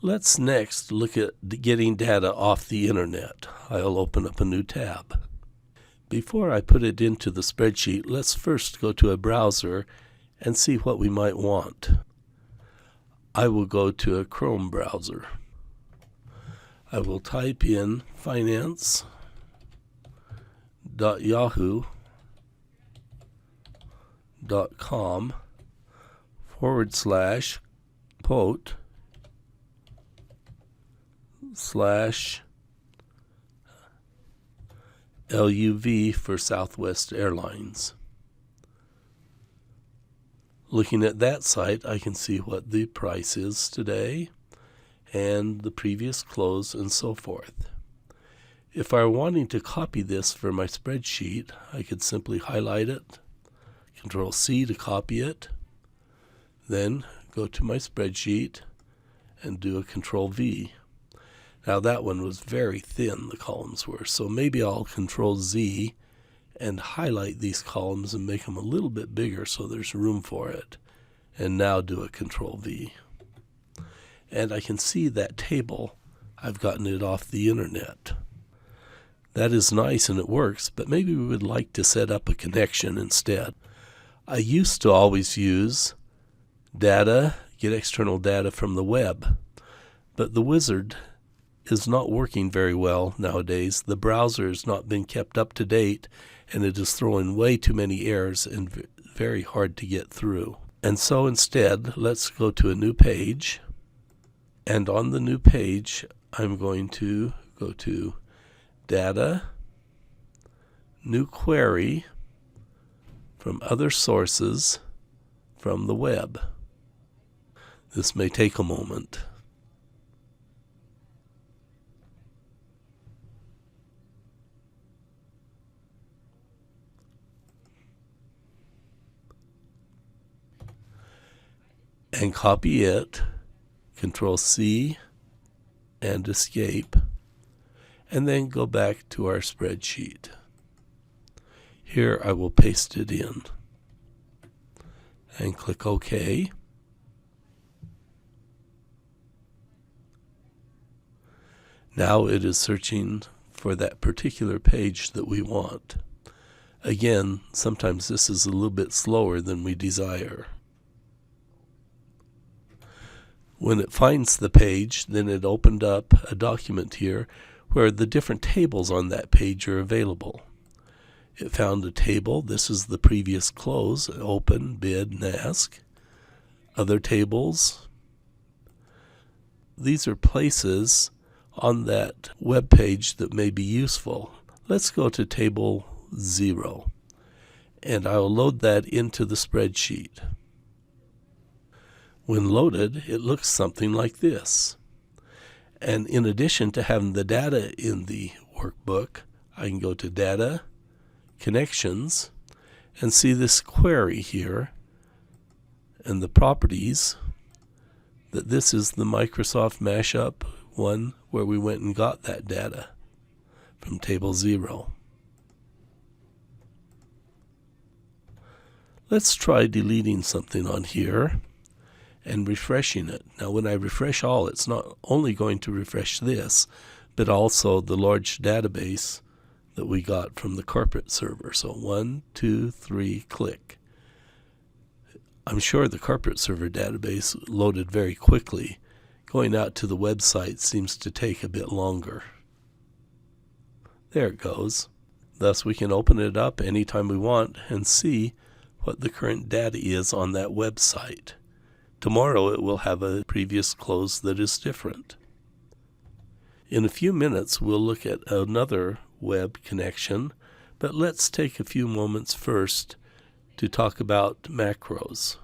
Let's next look at getting data off the internet. I'll open up a new tab. Before I put it into the spreadsheet, let's first go to a browser and see what we might want. I will go to a Chrome browser. I will type in finance.yahoo.com/LUV for Southwest Airlines. Looking at that site, I can see what the price is today and the previous close and so forth. If I were wanting to copy this for my spreadsheet, I could simply highlight it, Control-C to copy it, then go to my spreadsheet and do a Control-V. Now that one was very thin, the columns were, so maybe I'll Control-Z and highlight these columns and make them a little bit bigger so there's room for it. And now do a Control-V. And I can see that table. I've gotten it off the internet. That is nice and it works, but maybe we would like to set up a connection instead. I used to always use get external data from the web, but the wizard is not working very well nowadays. The browser has not been kept up to date, and it is throwing way too many errors and very hard to get through. And so instead, let's go to a new page. And on the new page, I'm going to go to Data, New Query from other sources from the web. This may take a moment. And copy it, Control-C and Escape, and then go back to our spreadsheet. Here I will paste it in and click OK. Now it is searching for that particular page that we want. Again, sometimes this is a little bit slower than we desire. When it finds the page, then it opened up a document here where the different tables on that page are available. It found a table. This is the previous close, open, bid, and ask. Other tables. These are places on that web page that may be useful. Let's go to table 0, and I'll load that into the spreadsheet. When loaded, it looks something like this. And in addition to having the data in the workbook, I can go to Data, Connections, and see this query here and the properties that this is the Microsoft Mashup one where we went and got that data from table 0. Let's try deleting something on here and refreshing it. Now when I refresh all, it's not only going to refresh this, but also the large database that we got from the corporate server. So 1, 2, 3, click. I'm sure the corporate server database loaded very quickly. Going out to the website seems to take a bit longer. There it goes. Thus we can open it up anytime we want and see what the current data is on that website. Tomorrow it will have a previous close that is different. In a few minutes we'll look at another web connection, but let's take a few moments first to talk about macros.